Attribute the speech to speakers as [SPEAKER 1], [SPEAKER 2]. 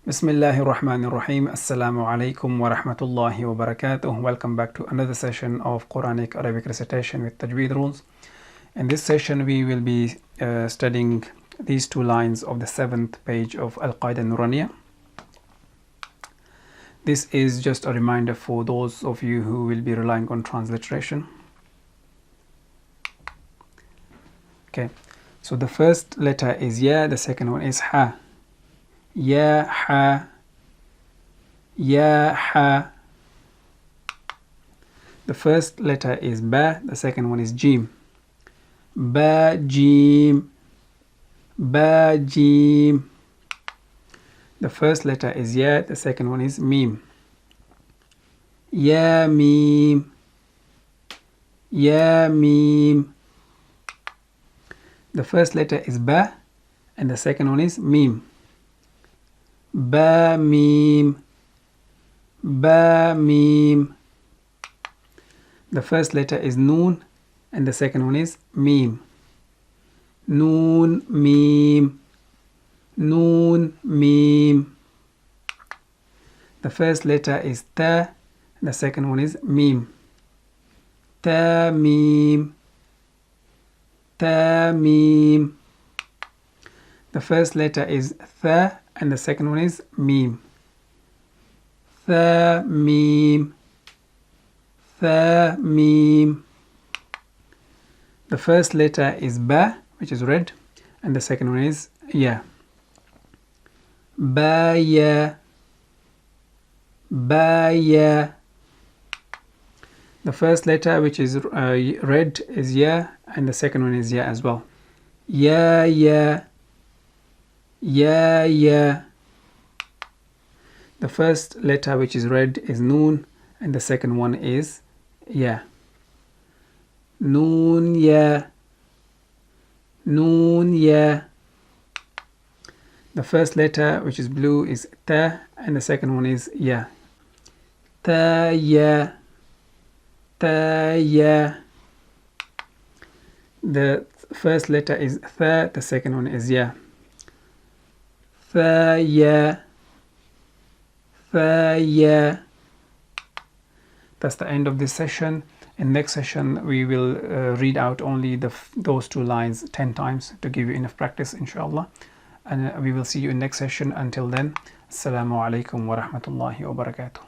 [SPEAKER 1] Bismillahir Rahmanir Rahim. Assalamu alaikum wa rahmatullahi wa barakatuh. Welcome back to another session of Quranic Arabic recitation with Tajweed rules. In this session, we will be studying these two lines of the 7th page of Al-Qaida Nuraniya. This is just a reminder for those of you who will be relying on transliteration. Okay, so the first letter is Ya, the second one is Ha. Ya ha, ya ha. The first letter is Ba, the second one is Jim. Ba Jim, Ba Jim. The first letter is Ya, the second one is Mim. Ya Mim, Ya Mim. The first letter is Ba and the second one is Mim. Ba Mim, Ba Mim. The first letter is Noon and the second one is Mim. Noon Mim, Noon Mim. The first letter is Ta and the second one is Mim. Ta Mim, Ta Mim. The first letter is Tha and the second one is Mim. Tha Mim, Tha Mim. The first letter is Ba, which is red, and the second one is Ya. Ba Ya, Ba Ya. The first letter, which is red, is Ya, and the second one is Ya as well. Ya Ya, Ya Ya. The first letter, which is red, is Noon, and the second one is Ya. Noon Ya, Noon Ya. The first letter, which is blue, is Ta, and the second one is Ya. Ta Ya, Ta Ya. The first letter is Tha, the second one is Ya. Tha Ya, Tha Ya. That's the end of this session. In next session, we will read out only those two lines 10 times to give you enough practice, inshallah. And we will see you in next session. Until then, Assalamu alaikum wa rahmatullahi wa barakatuh.